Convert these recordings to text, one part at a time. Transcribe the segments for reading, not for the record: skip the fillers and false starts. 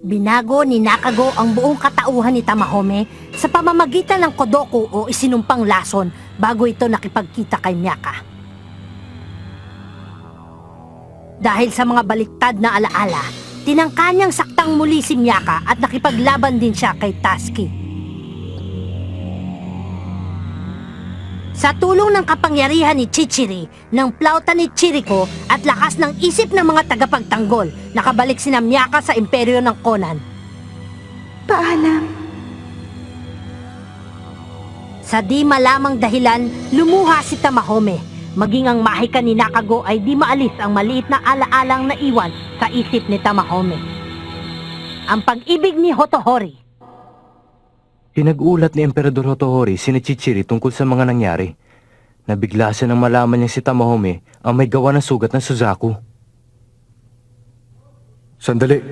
Binago ni Nakago ang buong katauhan ni Tamahome sa pamamagitan ng Kodoku o isinumpang lason bago ito nakipagkita kay Miyaka. Dahil sa mga baliktad na alaala, tinangka niyang saktang muli si Miyaka at nakipaglaban din siya kay Tasky. Sa tulong ng kapangyarihan ni Chichiri, ng plauta ni Chiriko at lakas ng isip ng mga tagapagtanggol, nakabalik sina Miyaka sa imperyo ng Conan. Paalam. Sa di malamang dahilan, lumuha si Tamahome. Maging ang mahika ni Nakago ay di maalis ang maliit na alaalang naiwan sa isip ni Tamahome. Ang pag-ibig ni Hotohori. Pinag-ulat ni Emperador Hotohori sina Chichiri tungkol sa mga nangyari. Nabigla siya nang malaman niya si Tamahome ang may gawa ng sugat ng Suzaku. Sandali.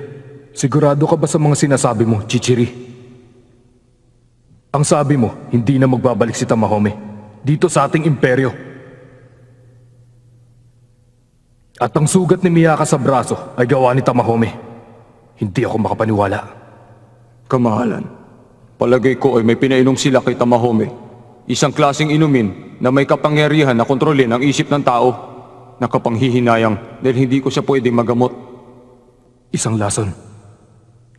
Sigurado ka ba sa mga sinasabi mo, Chichiri? Ang sabi mo, hindi na magbabalik si Tamahome dito sa ating imperyo. At ang sugat ni Miyaka sa braso ay gawa ni Tamahome. Hindi ako makapaniwala. Kamahalan, palagay ko ay may pinainom sila kay Tamahome. Isang klaseng inumin na may kapangyarihan na kontrolin ang isip ng tao. Nakapanghihinayang dahil hindi ko siya pwedeng magamot. Isang lason.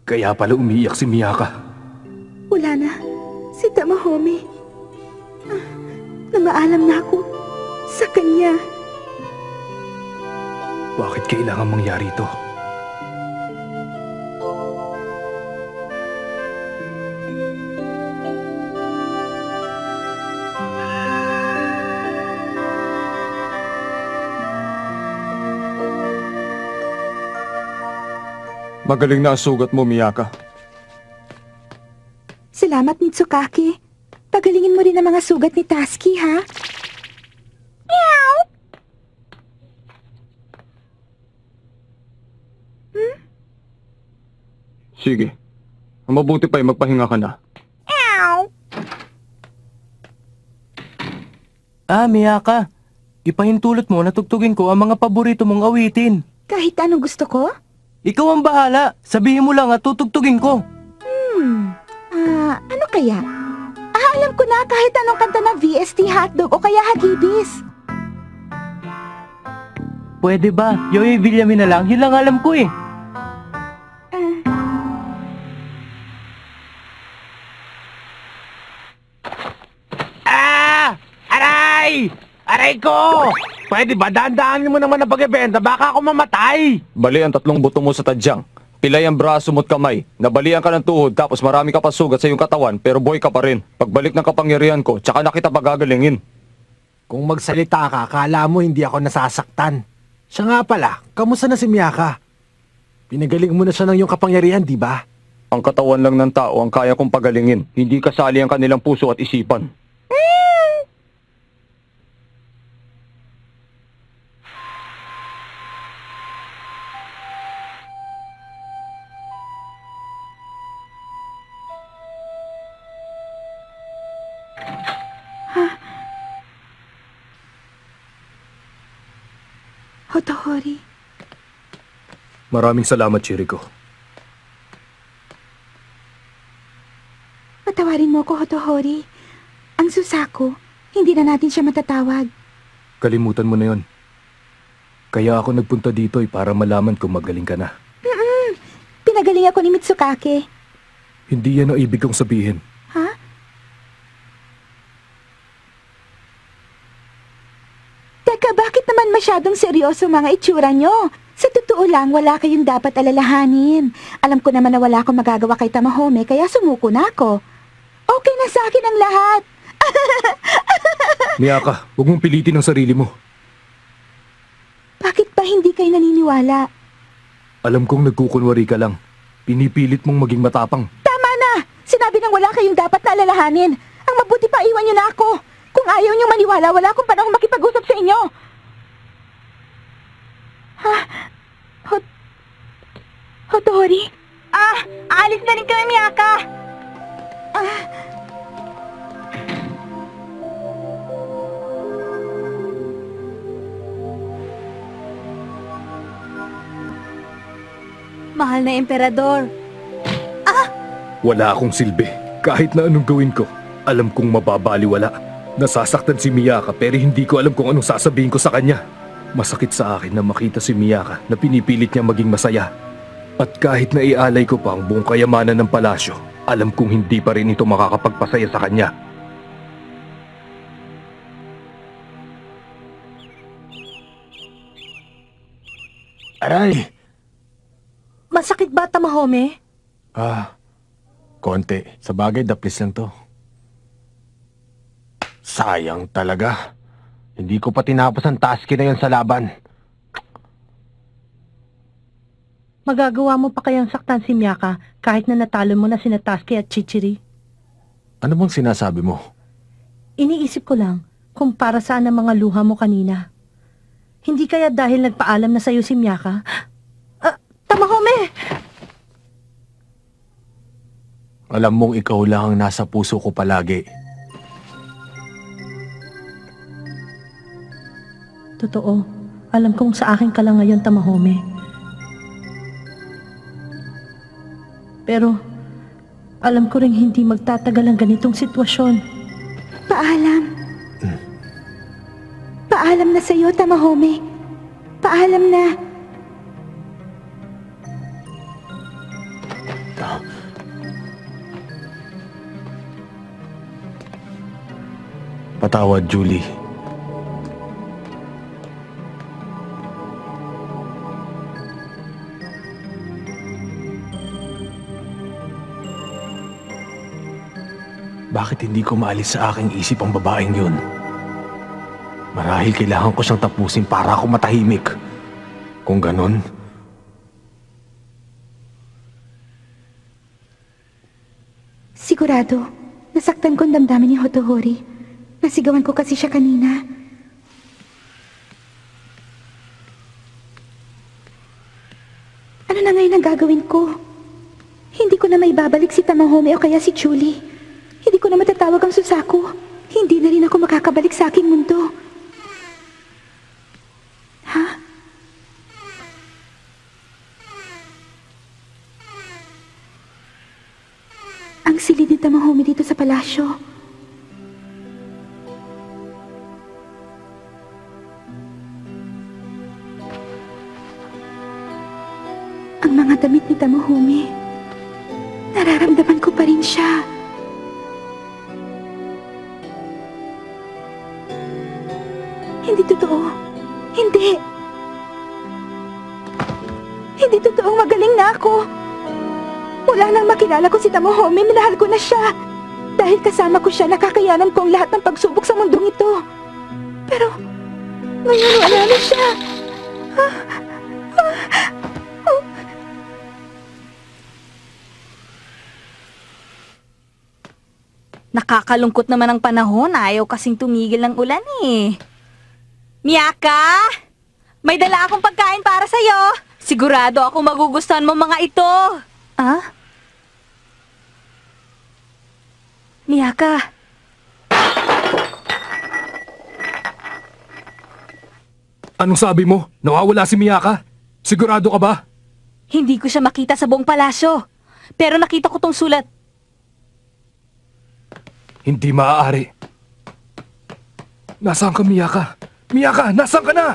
Kaya pala umiiyak si Miyaka. Wala na. Si Tamahome. Namaalam na ako sa kanya. Bakit kailangan mangyari ito? Magaling na ang sugat mo, Miyaka. Salamat, Mitsukaki. Pagalingin mo rin ang mga sugat ni Tasky, ha? Meow! Sige. Ang mabuti pa ay magpahinga ka na. Miyaka. Ipahintulot mo na tugtugin ko ang mga paborito mong awitin. Kahit anong gusto ko? Ikaw ang bahala. Sabihin mo lang at tutugtugin ko. Ano kaya? Alam ko na kahit anong kanta ng VST Hotdog o kaya Hagibis. Pwede ba? Yoyoy Villamin na lang. Yun lang alam ko eh. Aray! Aray ko! Pwede ba dandaanin mo naman ang pag-ibenta? Baka ako mamatay! Bali ang 3 buto mo sa tadyang. Pilay ang braso mo't kamay. Nabalian ka ng tuhod tapos marami ka pa sugat sa iyong katawan pero boy ka pa rin. Pagbalik ng kapangyarihan ko, tsaka na kita pagagalingin. Kung magsalita ka, kala mo hindi ako nasasaktan. Siya nga pala, kamusta na si Miyaka? Pinagaling mo na siya ng iyong kapangyarihan, di ba? Ang katawan lang ng tao ang kaya kong pagalingin. Hindi kasali ang kanilang puso at isipan. Hotohori. Maraming salamat, Chiriko. Patawarin mo ko, Hotohori. Ang Suzaku, hindi na natin siya matatawag. Kalimutan mo na yon. Kaya ako nagpunta dito para malaman kung magaling ka na. Pinagaling ako ni Mitsukaki. Hindi yan ang ibig kong sabihin. Ha? Teka, bakit naman masyadong seryoso mga itsura nyo? Sa totoo lang, wala kayong dapat alalahanin. Alam ko naman na wala akong magagawa kay Tamahome, kaya sumuko na ako. Okay na sa akin ang lahat. Miyaka, huwag mong pilitin ang sarili mo. Bakit ba hindi kayo naniniwala? Alam kong nagkukunwari ka lang. Pinipilit mong maging matapang. Tama na! Sinabi nang wala kayong dapat na alalahanin. Ang mabuti pa, iwan nyo na ako. Kung ayaw niyong maniwala, wala akong panahong makipag-usap sa inyo. Ha? Hotori? Aalis na rin kami, Miyaka. Mahal na Emperador, Wala akong silbi. Kahit na anong gawin ko, alam kong mababaliwala. Nasasaktan si Miyaka pero hindi ko alam kung anong sasabihin ko sa kanya. Masakit sa akin na makita si Miyaka na pinipilit niya maging masaya. At kahit na ialay ko pa ang buong kayamanan ng palasyo, alam kong hindi pa rin ito makakapagpasaya sa kanya. Aray! Masakit ba, Tamahome? Konti. Sa bagay, daplis lang to. Sayang talaga. Hindi ko pa tinapos ang task na yan sa laban. Magagawa mo pa kayang saktan si Miyaka kahit na natalo mo na sina Tasky at Chichiri? Ano bang sinasabi mo? Iniisip ko lang kung para saan ang mga luha mo kanina. Hindi kaya dahil nagpaalam na sa'yo si Miyaka? Tamahome! Alam mong ikaw lang ang nasa puso ko palagi. Totoo. Alam kong sa akin ka lang ngayon, Tamahome. Pero, alam ko rin hindi magtatagal ang ganitong sitwasyon. Paalam. Paalam na sa'yo, Tamahome. Paalam na. Patawad, Julie. Bakit hindi ko maalis sa aking isip ang babaeng yun? Marahil kailangan ko siyang tapusin para ako matahimik. Kung ganon, Sigurado, nasaktan ko ang damdamin ni Hotohori. Nasigawan ko kasi siya kanina. Ano na ngayon ang gagawin ko? Hindi ko na maibabalik si Tamahome o kaya si Julie. Hindi ko na matatawag ang Susaku. Hindi na rin ako makakabalik sa aking mundo. Ha? Ang silid ni Tamahome dito sa palasyo. Ang mga damit ni Tamahome, nararamdaman ko pa rin siya. Hindi totoo. Hindi. Hindi totoong magaling na ako. Mula nang makilala ko si Tamahome, minahal ko na siya. Dahil kasama ko siya, nakakayanan ko ang lahat ng pagsubok sa mundong ito. Pero, ngayon wala na siya. Nakakalungkot naman ang panahon. Ayaw kasing tumigil ng ulan eh. Miyaka! May dala akong pagkain para sa'yo. Sigurado ako magugustuhan mo mga ito. Ah? Miyaka. Anong sabi mo? Nawawala si Miyaka? Sigurado ka ba? Hindi ko siya makita sa buong palasyo. Pero nakita ko tong sulat. Hindi maaari. Nasaan ka, Miyaka? Miyaka, nasaan ka na?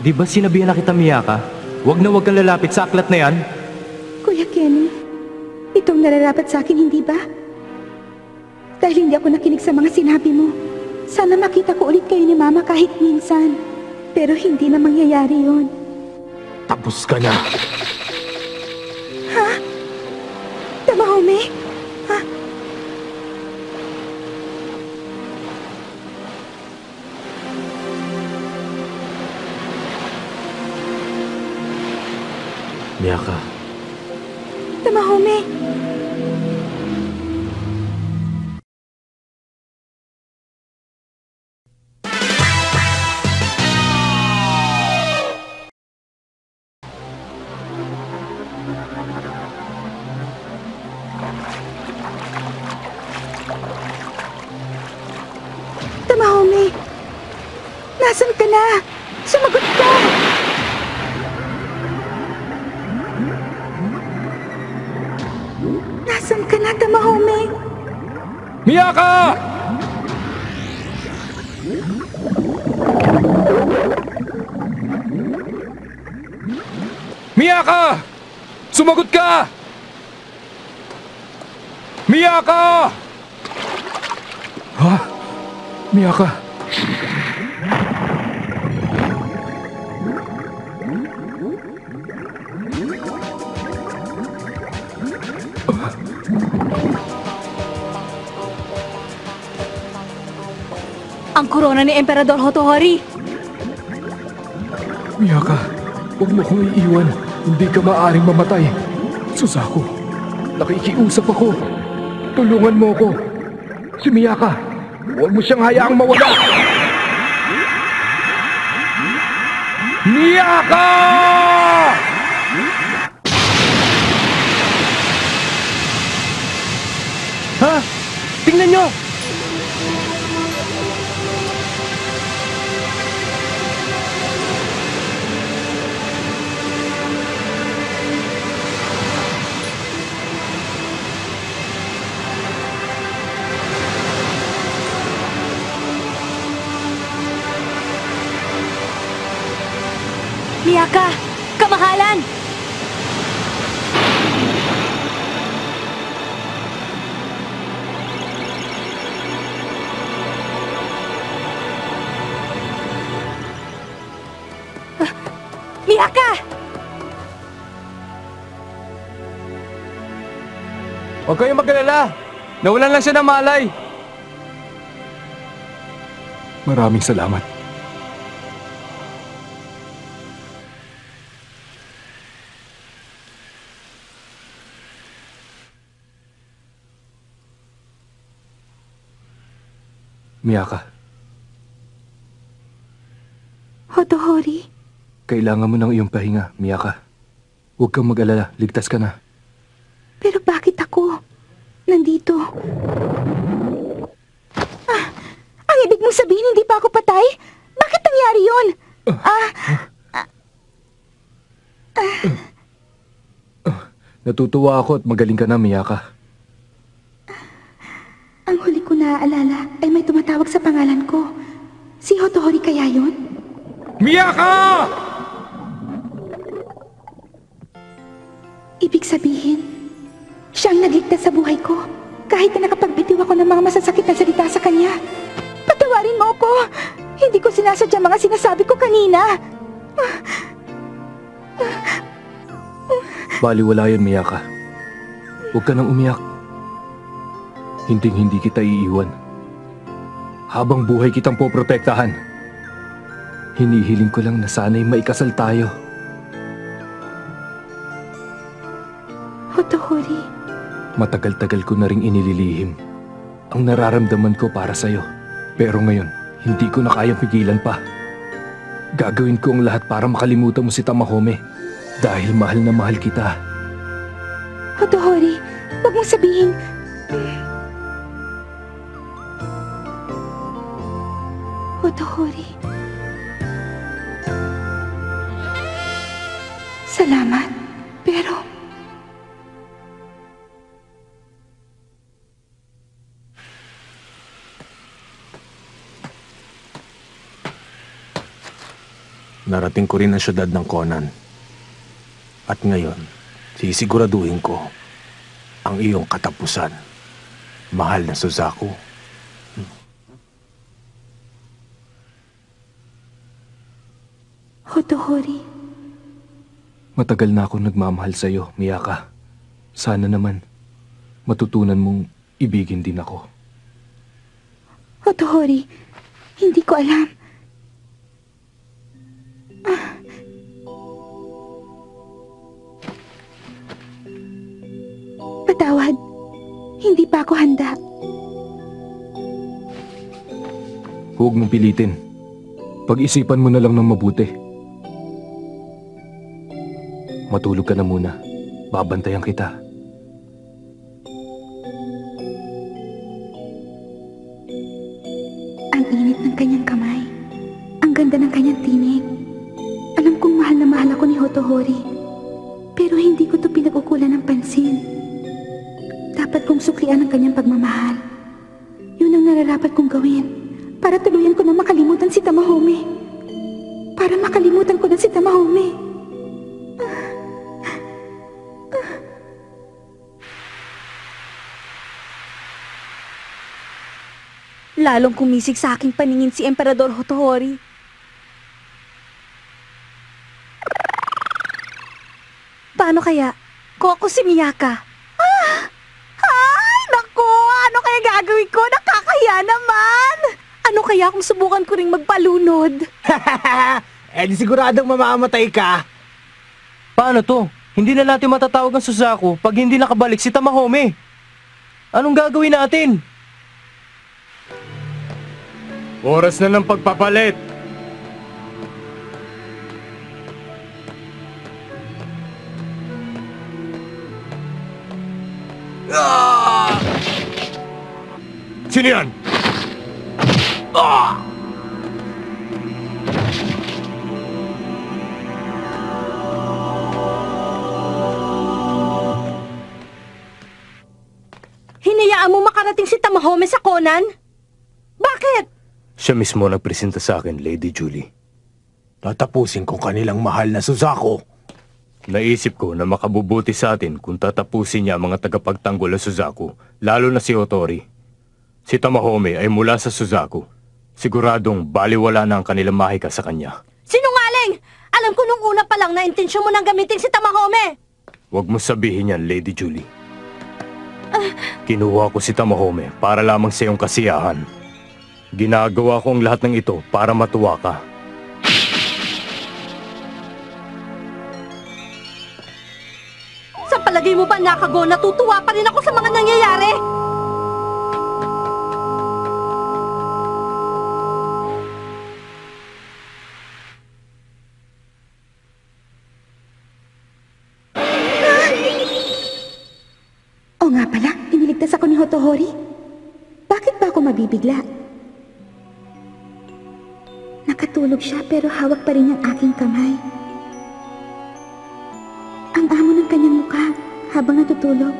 Di ba sinabihan na kita, Miyaka? Huwag kang lalapit sa aklat na yan. Kuya Kenny, itong nararapat sa akin, hindi ba? Dahil hindi ako nakinig sa mga sinabi mo. Sana makita ko ulit kayo ni Mama kahit minsan. Pero hindi na mangyayari yun. tapos ka na. Ha? Tamahome? Ha? Miyaka, Tamahome? Tamahome? Nasaan ka na? Sumagot ka! Nasaan ka na, Tamahome? Miyaka! Miyaka! Sumagot ka! Miyaka! Ha? Miyaka? Ang korona ni Emperador Hotohori. Miyaka, huwag mo kong iiwan. Hindi ka maaaring mamatay. Suzaku, nakikiusap ako. Tulungan mo ako. Si Miyaka, huwag mo siyang hayaang mawala. Miyaka! Ha? Tingnan nyo! Miyaka! Kamahalan! Miyaka! Huwag kayong mag-alala. Nawalan lang siya ng malay. Maraming salamat. Miyaka, Hotohori, kailangan mo ng iyong pahinga, Miyaka. Huwag kang mag-alala, ligtas ka na. pero bakit ako nandito? Ang ibig mong sabihin hindi pa ako patay? Bakit nangyari yun? Natutuwa ako at magaling ka na, Miyaka. Ang huli ko naaalala ay may tumatawag sa pangalan ko. Si Hotohori kaya yun? Miyaka! Ibig sabihin, siya ang nagligtas sa buhay ko. Kahit na nakapagbitiw ako ng mga masasakit na salita sa kanya. Patawarin mo ako! Hindi ko sinasadya mga sinasabi ko kanina. Baliwala yun, Miyaka. Huwag ka nang umiyak. Hindi kita iiwan. Habang buhay kitang poprotektahan. Hinihiling ko lang na sana'y maikasal tayo. Hotohori, Matagal-tagal ko na ring inililihim ang nararamdaman ko para sa'yo. Pero ngayon, hindi ko na kayang pigilan pa. Gagawin ko ang lahat para makalimutan mo si Tamahome. Dahil mahal na mahal kita. Hotohori, wag mong sabihin. Hotohori. Salamat, pero... Narating ko rin ang syudad ng Conan. At ngayon, sisiguraduhin ko ang iyong katapusan. Mahal na Suzaku. Hotohori, Matagal na akong nagmamahal sa'yo, Miyaka. Sana naman, matutunan mong ibigin din ako. Hotohori, hindi ko alam. Patawad, hindi pa ako handa. Huwag mong pilitin. Pag-isipan mo na lang ng mabuti. Matulog ka na muna. Babantayan kita. Ang init ng kanyang kamay. Ang Ang ganda ng kanyang tinig. Alam kong mahal na mahal ako ni Hotohori. Pero hindi ko to pinag-ukulan ng pansin. Dapat kong suklian ang kanyang pagmamahal. Yun ang nararapat kong gawin para tuluyan ko na makalimutan si Tamahome. Para makalimutan ko na si Tamahome. Lalong kumisig sa aking paningin si Emperador Hotohori. Paano kaya kung ako si Miyaka? Ay, naku! Ano kaya gagawin ko? Nakakahiya naman! Ano kaya kung subukan ko ring magpalunod? Di siguradong mamamatay ka. Paano to? Hindi na natin matatawag ang Suzaku pag hindi nakabalik si Tamahome. Anong gagawin natin? Oras na ng pagpapalit. Sino yan? Hinayaan mo makarating si Tamahome sa Conan? Bakit? Siya mismo nagpresenta sa akin, Lady Julie. Tatapusin ko kanilang mahal na Suzaku. Naisip ko na makabubuti sa atin kung tatapusin niya ang mga tagapagtanggol na Suzaku, lalo na si Hotori. Si Tamahome ay mula sa Suzaku. Siguradong baliwala na ang kanilang mahika sa kanya. Sinungaling! Alam ko nung una pa lang na intensyon mo nang gamitin si Tamahome! Huwag mo sabihin yan, Lady Julie. Kinuha ko si Tamahome para lamang sa iyong kasiyahan. Ginagawa ko ang lahat ng ito para matuwa ka. Sa palagay mo ba, Nakago, natutuwa pa rin ako sa mga nangyayari? O nga pala, iniligtas ako ni Hotohori. Bakit ba ako mabibigla? Nakatulog siya pero hawak pa rin ang aking kamay. Ang amo ng kanyang mukha habang natutulog.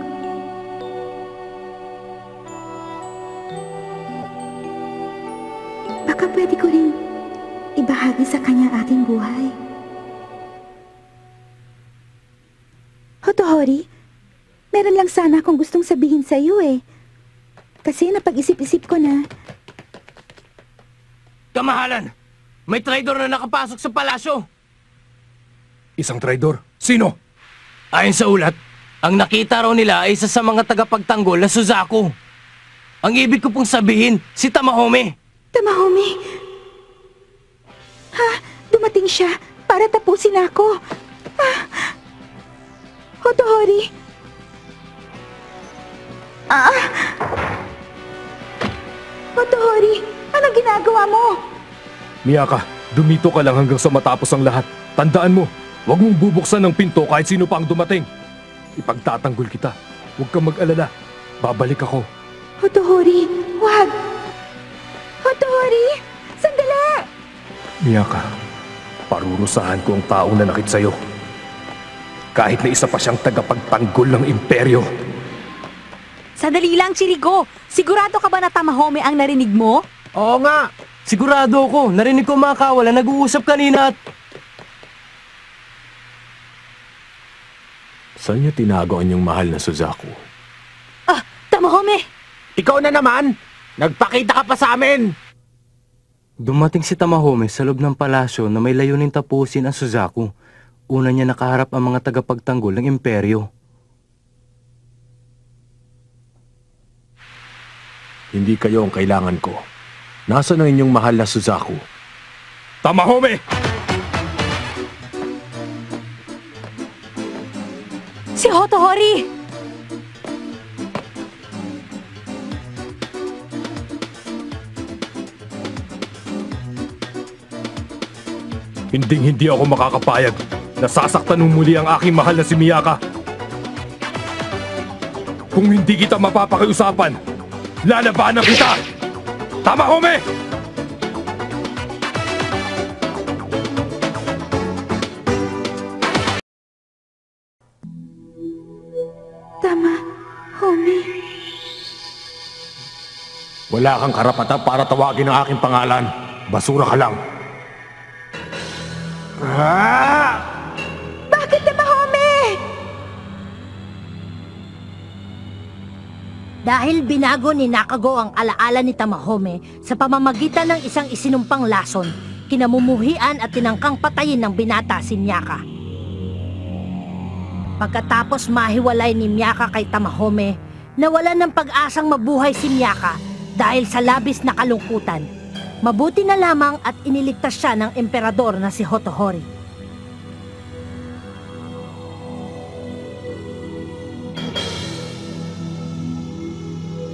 Baka pwede ko rin ibahagi sa kanya aking buhay. Hotohori, meron lang sana akong gustong sabihin sa iyo eh. Kasi napag-isip-isip ko na... Kamahalan! May traidor na nakapasok sa palasyo! Isang traidor? Sino? Ayon sa ulat, ang nakita raw nila ay isa sa mga tagapagtanggol na Suzaku. Ang ibig ko pong sabihin, si Tamahome. Tamahome! Ha? Dumating siya para tapusin ako. Hotohori! Hotohori! Anong ginagawa mo? Miyaka, dumito ka lang hanggang sa matapos ang lahat. Tandaan mo, huwag mong bubuksan ng pinto kahit sino pa ang dumating. Ipagtatanggol kita. Huwag kang mag-alala. Babalik ako. Hotohori, wag! Hotohori! Sandali! Miyaka, parurusahan ko ang taong nanakit sa'yo. Kahit na isa pa siyang tagapagtanggol ng imperyo. Sandali lang, Chirigo. Sigurado ka ba na Tamahome ang narinig mo? Oo nga. Sigurado ako, narinig ko mga kawalan nag-uusap kanina at... Saan niyo tinago ang inyong mahal na Suzaku? Tamahome! Ikaw na naman! Nagpakita ka pa sa amin! Dumating si Tamahome sa loob ng palasyo na may layunin tapusin ang Suzaku. Una niya nakaharap ang mga tagapagtanggol ng imperyo. Hindi kayo ang kailangan ko. Nasaan ang inyong mahal na Suzaku? Tamahome! Si Hotohori! Hindi ako makakapayag. Nasasaktan ng muli ang aking mahal na si Miyaka. Kung hindi kita mapapakiusapan, lalabanan kita! Tamahome! Wala kang karapatan para tawagin ang aking pangalan. Basura ka lang. Bakit Tamahome? Dahil binago ni Nakago ang alaala ni Tamahome sa pamamagitan ng isang isinumpang lason, kinamumuhian at tinangkang patayin ng binata si Miyaka. Pagkatapos mahiwalay ni Miyaka kay Tamahome, nawalan ng pag-asang mabuhay si Miyaka dahil sa labis na kalungkutan. Mabuti na lamang at iniligtas siya ng emperador na si Hotohori.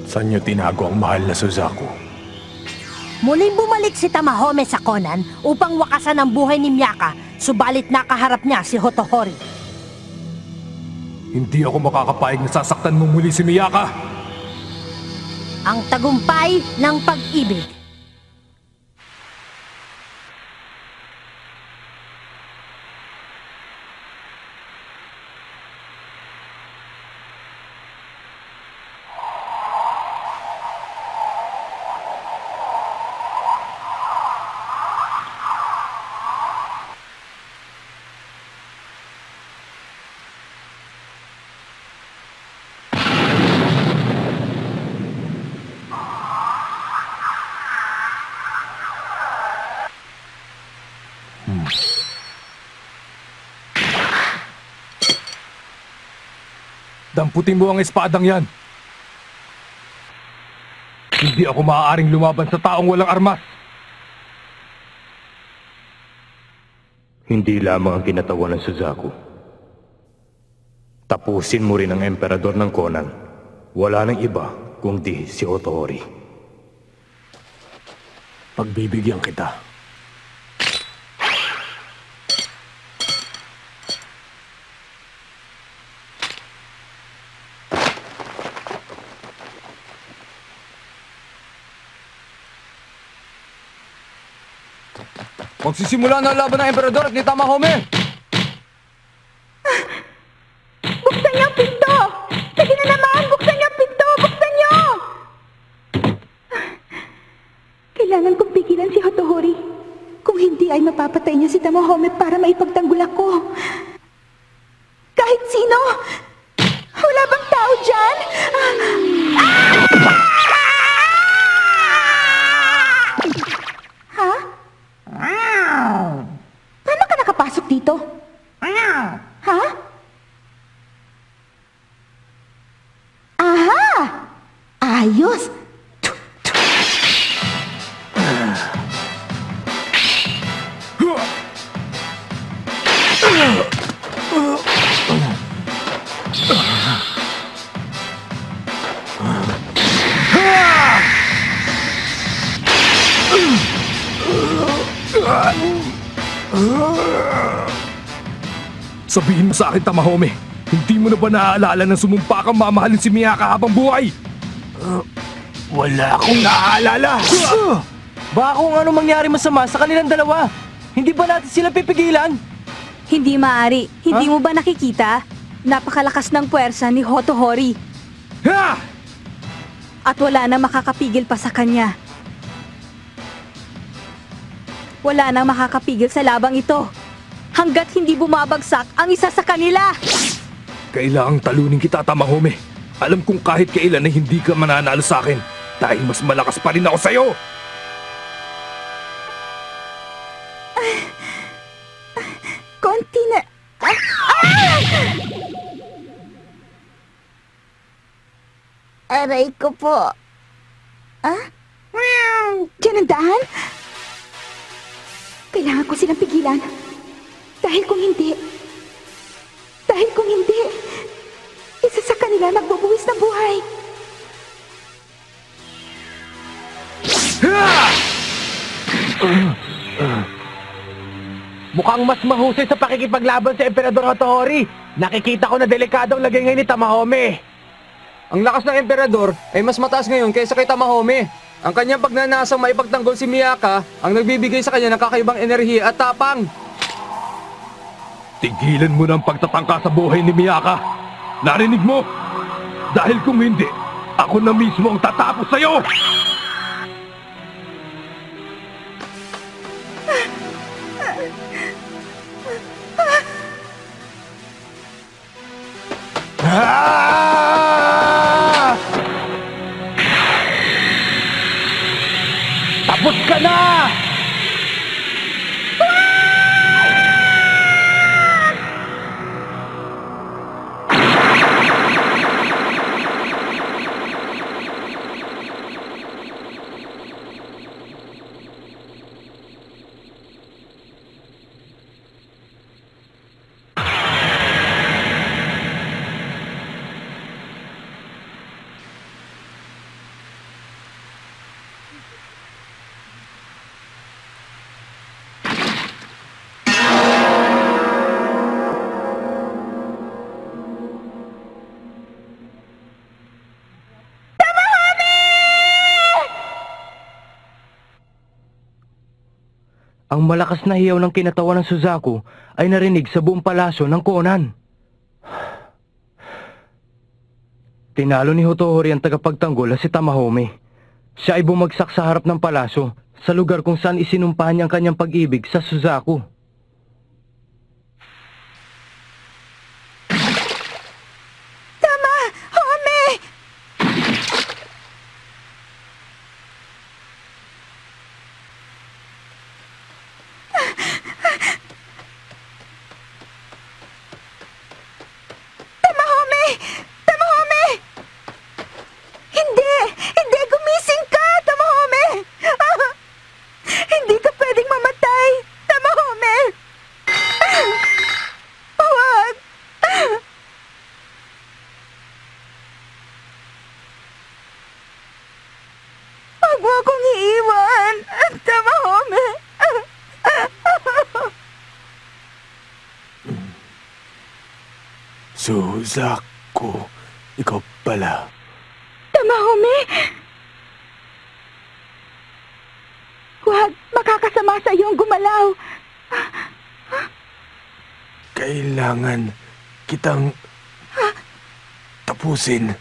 Saan niyo tinago ang mahal na Suzaku? Muling bumalik si Tamahome sa Konan upang wakasan ang buhay ni Miyaka, subalit nakaharap niya si Hotohori. Hindi ako makakapayag na sasaktan mo muli si Miyaka. Ang tagumpay ng pag-ibig. Damputin mo ang espadang yan. Hindi ako maaaring lumaban sa taong walang armas. Hindi lamang ang kinatawan ng Suzaku. Tapusin mo rin ang emperador ng Konan. Wala nang iba kundi si Hotohori. Pagbibigyan kita. Magsisimula na ang laban ng emperador at ni Tamahome! Buksan niyo ang pinto! Sige na naman! Buksan niyo ang pinto! Buksan niyo! Kailangan kong pigilan si Hotohori. Kung hindi ay mapapatay niya si Tamahome para maipagtanggol ako. Kahit sino! Wala bang tao dyan? Ha? Paano ka nakapasok dito? Ha? Aha! Ayos! Sabihin mo sa akin, Tamahome, hindi mo na ba naaalala na sumumpa kang mamahalin si Miyaka habang buhay? Wala akong naaalala. Baka kung ano mangyari masama sa kanilang dalawa. Hindi ba natin sila pipigilan? Hindi maaari. Hindi mo ba nakikita? Napakalakas ng puwersa ni Hotohori. Ha! At wala na makakapigil pa sa kanya. Wala nang makakapigil sa labang ito. Hanggat hindi bumabagsak ang isa sa kanila. Kailangang talunin kita, Tamahome. Alam kong kahit kailan ay hindi ka mananalo sa akin dahil mas malakas pa rin ako sa'yo. Konti na... Aray ko po. Diyan ang daan? Kailangan ko silang pigilan. Dahil kung hindi, isa sa kanila magbubuwis ng buhay. Mukhang mas mahusay sa pakikipaglaban sa Emperador Hotohori. Nakikita ko na delikadong lagay ngayon ni Tamahome. Ang lakas ng emperador ay mas mataas ngayon kaysa kay Tamahome. Ang kanyang pagnanasang maipagtanggol si Miyaka ang nagbibigay sa kanya ng kakaibang enerhiya at tapang. Tigilan mo na ang pagtatangka sa buhay ni Miyaka. Narinig mo? Dahil kung hindi, ako na mismo ang tatapos sa'yo! Tapos ka na! Ang malakas na hiyaw ng kinatawan ng Suzaku ay narinig sa buong palasyo ng Conan. Tinalo ni Hotohori ang tagapagtanggol na si Tamahome. Siya ay bumagsak sa harap ng palasyo, sa lugar kung saan isinumpa niya ang kanyang pag-ibig sa Suzaku. Suzaku, ikaw pala. Tamahome! Huwag, makakasama sa iyong gumalaw. Kailangan kitang tapusin.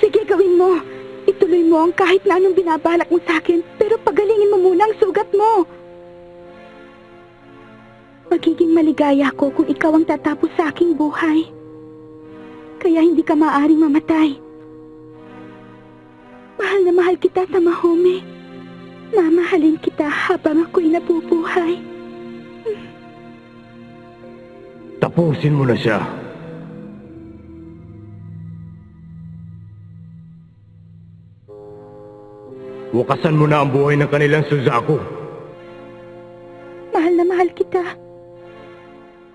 Sige, gawin mo. Ituloy mo ang kahit na anong binabalak mo sa akin, pero pagalingin mo muna ang sugat mo. Magiging maligaya ko kung ikaw ang tatapos sa aking buhay. Kaya hindi ka maaaring mamatay. Mahal na mahal kita, Tamahome. Mamahalin kita habang ako'y nabubuhay. Tapusin mo na siya. Wakasan mo na ang buhay ng kanilang Suzaku. Mahal na mahal kita.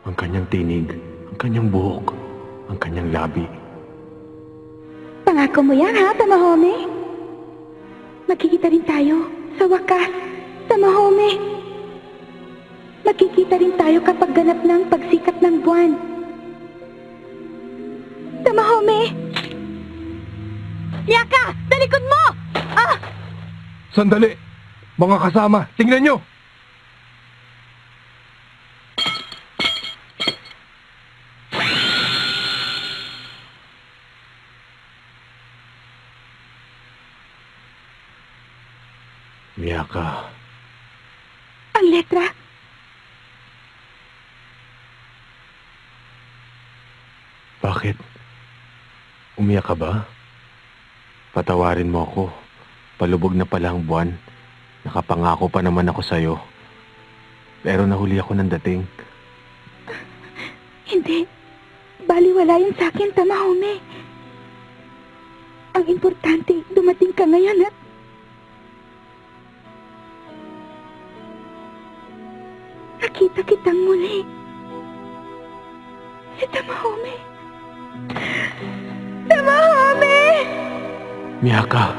Ang kanyang tinig, ang kanyang buhok, ang kanyang labi. Pangako mo yan, ha, Tamahome? Magkikita rin tayo sa wakas, Tamahome. Magkikita rin tayo kapag ganap ng pagsikat ng buwan. Tamahome! Miyaka! Talikod mo! Sandali! Mga kasama, tingnan nyo! Miyaka, Ang letra. bakit? Umiyak ka ba? Patawarin mo ako. Palubog na pala ang buwan. Nakapangako pa naman ako sa'yo. Pero nahuli ako ng dating. Hindi. Baliwala yun sa akin, Tamahome. Ang importante, dumating ka ngayon at nakita kitang muli. Si Tamahome. Tamahome! Miyaka!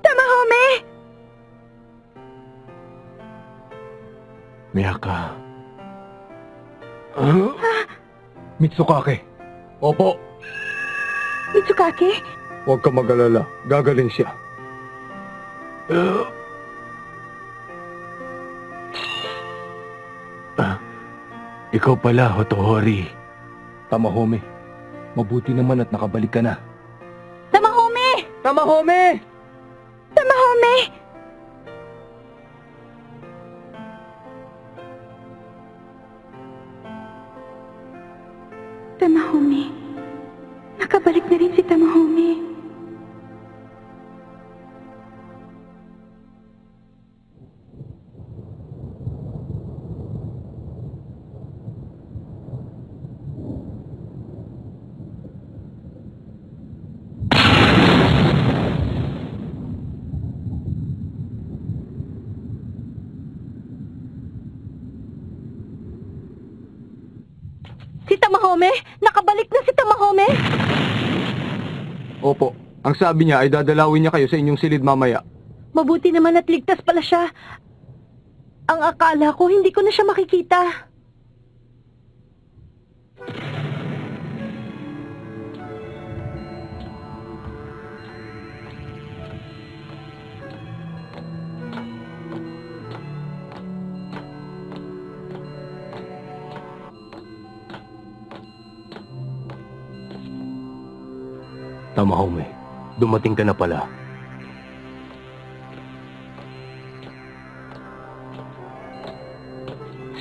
Tamahome! Miyaka. Mitsukake. Opo. Mitsukake? Huwag ka mag-alala. Gagaling siya. Ikaw pala, Hotohori. Tamahome, mabuti naman at nakabalik ka na. Tamahome! Tamahome! Tamahome! Tamahome. Nakabalik na rin si Tamahome. Si Tamahome! Nakabalik na si Tamahome! Opo, ang sabi niya ay dadalawin niya kayo sa inyong silid mamaya. Mabuti naman at ligtas pala siya. Ang akala ko, hindi ko na siya makikita. Tamahome, dumating ka na pala.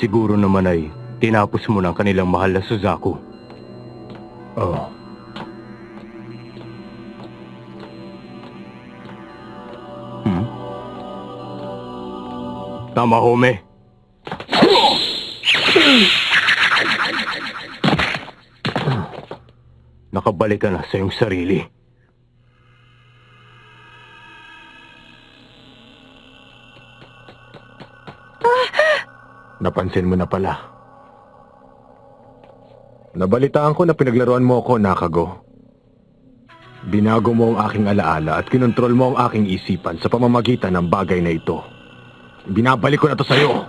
Siguro naman ay tinapos mo ng kanilang mahal na Suzaku. Oo. Tamahome! Nakabalik ka na sa iyong sarili. Napansin mo na pala. Nabalitaan ko na pinaglaruan mo ako, Nakago. Binago mo ang aking alaala at kinontrol mo ang aking isipan sa pamamagitan ng bagay na ito. Binabalik ko na to sa'yo.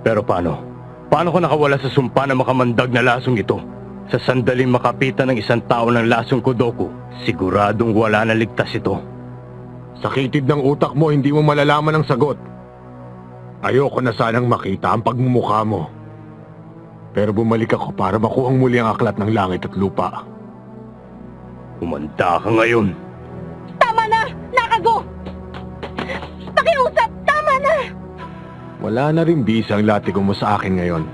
Pero paano? Paano ko nakawala sa sumpa na makamandag na lasong ito? Sa sandaling makapitan ng isang tao ng lasong Kodoku, siguradong wala na ligtas ito. Sa kitid ng utak mo, hindi mo malalaman ang sagot. Ayoko na sanang makita ang pagmumukha mo. Pero bumalik ako para makuhang muli ang aklat ng langit at lupa. Umanda ka ngayon. Tama na! Nakago! Pakiusap! Tama na! Wala na rin bisa ang latigo mo sa akin ngayon.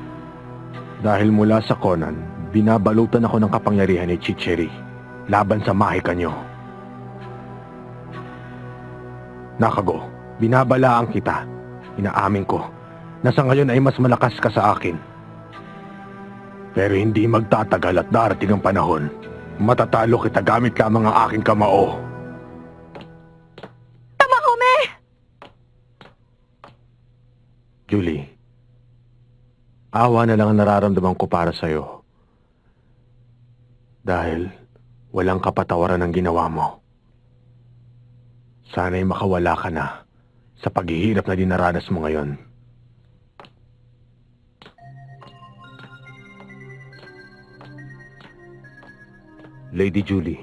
Dahil mula sa Conan, binabalutan ako ng kapangyarihan ni Chichiri laban sa mahika nyo. Nakago, binabalaan kita. Inaamin ko na sa ngayon ay mas malakas ka sa akin. Pero hindi magtatagal at darating ang panahon. Matatalo kita gamit lamang ang aking kamao. Tamahome! Julie, awa na lang ang nararamdaman ko para sa'yo. Dahil walang kapatawaran ang ginawa mo. Sana'y makawala ka na sa paghihirap na dinaranas mo ngayon. Lady Julie,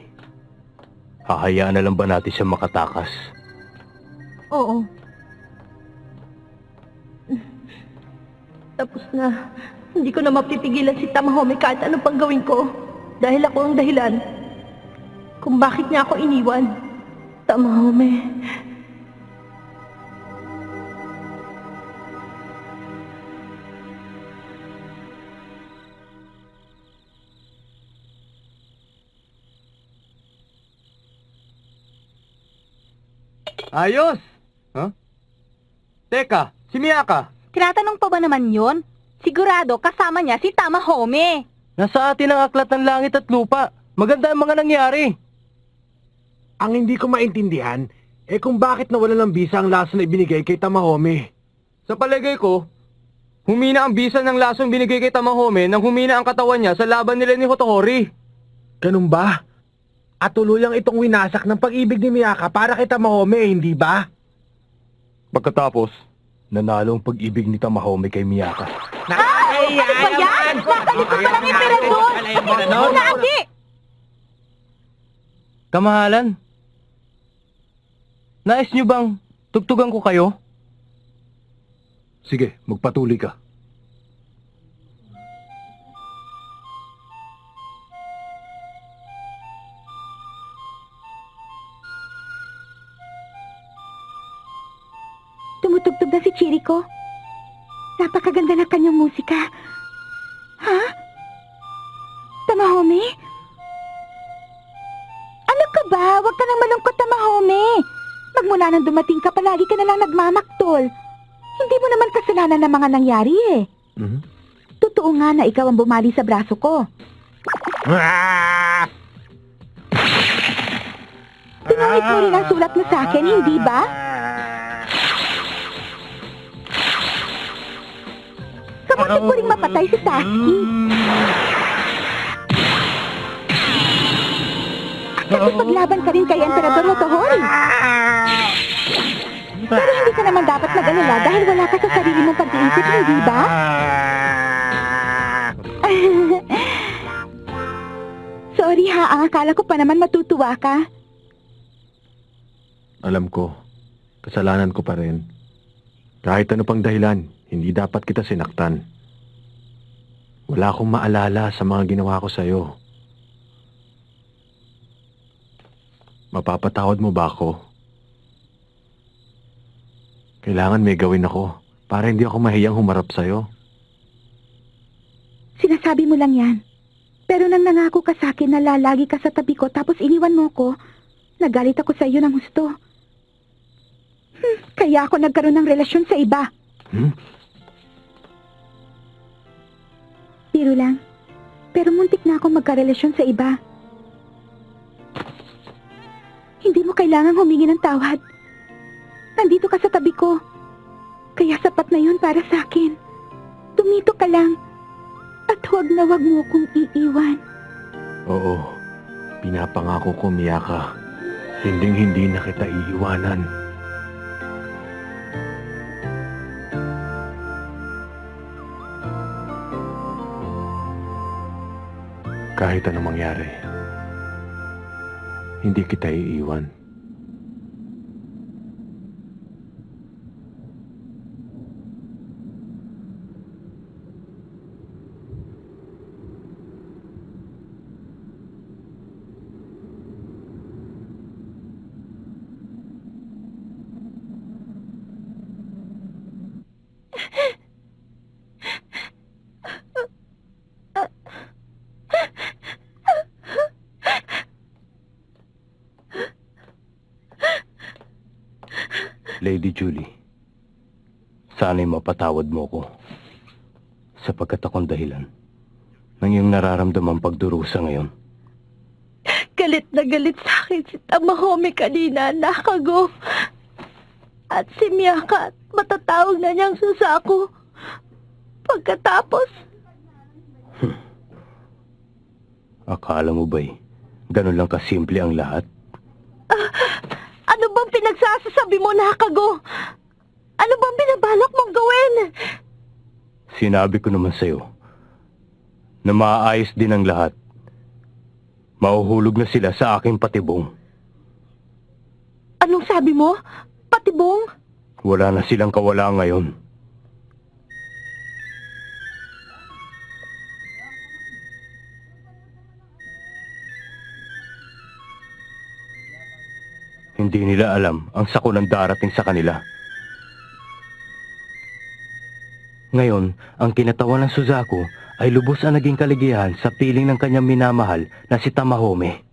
hahayaan na lang ba natin siya makatakas? Oo. Tapos na. Hindi ko na mapipigilan si Tamahome kahit ano pang gawin ko. Dahil ako ang dahilan kung bakit niya ako iniwan. Tamahome. Ayos! Huh? Teka, si Miyaka. Tinatanong pa ba naman yon? Sigurado kasama niya si Tamahome. Nasa atin ang aklat ng langit at lupa. Maganda ang mga nangyari. Ang hindi ko maintindihan, kung bakit nawala ng bisa ang laso na ibinigay kay Tamahome. Sa palagay ko, humina ang bisa ng lasong binigay kay Tamahome nang humina ang katawan niya sa laban nila ni Hotohori. Ganun ba? At tuluyang itong winasak ng pag-ibig ni Miyaka para kay Tamahome, hindi ba? Pagkatapos, Nanalo ang pag-ibig ni Tamahome kay Miyaka. Ano ba yan? Nasa likod pa ng emperador! Pati mo na, Agi! Kamahalan, nais niyo bang tugtugan ko kayo? Sige, magpatuloy ka. Tumutugtog na si Chiriko. Napakaganda ng kanyang musika. Ha? Tamahome? Ano ka ba? Huwag ka nang malungkot, Tamahome. Magmula nang dumating ka, palagi ka na lang nagmamaktol. Hindi mo naman kasalanan ng mga nangyari eh. Totoo nga na ikaw ang bumali sa braso ko. Pinangit mo rin ang sulat mo sa akin, hindi ba? Kamutin mo rin mapatay si Taski. Nakipaglaban ka rin kay Emperador Hotohori. Pero hindi ka naman dapat mag-alala dahil wala ka sa sarili mong pag-iisip, hindi ba? Sorry ha, ang akala ko pa naman matutuwa ka. Alam ko, kasalanan ko pa rin. Kahit ano pang dahilan, hindi dapat kita sinaktan. Wala akong maalala sa mga ginawa ko sa'yo. Mapapatawad mo ba ako? Kailangan may gawin ako para hindi ako mahiyang humarap sa'yo. Sinasabi mo lang yan. Pero nang nangako ka sa akin na lalagi ka sa tabi ko tapos iniwan mo ko, nagalit ako sa iyo ng husto. Kaya ako nagkaroon ng relasyon sa iba. Biro lang. Pero muntik na ako magkarelasyon sa iba. Hindi mo kailangang humingi ng tawad. Nandito ka sa tabi ko. Kaya sapat na yun para sa akin. Tumito ka lang. At huwag na huwag mo kong iiwan. Oo, pinapangako ko, Miyaka. Hinding-hindi na kita iiwanan. Kahit anong mangyari, hindi kita iiwan. Lady Julie, sana'y mapatawad mo ko sapagkat akong dahilan ng iyong nararamdamang pagdurusa ngayon. Galit na galit sa akin si Tamahome kanina, Nakago. At si Miyaka, matatawag na niyang Suzaku. Pagkatapos... Akala mo ba'y ganun lang kasimple ang lahat? Ano bang pinagsasasabi mo, Nakago? Ano bang binabalak mong gawin? Sinabi ko naman sa'yo na maaayos din ang lahat. Mauhulog na sila sa aking patibong. Anong sabi mo? Patibong? Wala na silang kawala ngayon. Hindi nila alam ang sakunang darating sa kanila. Ngayon, ang kinatawan ng Suzaku ay lubos ang naging kaligayahan sa piling ng kanyang minamahal na si Tamahome.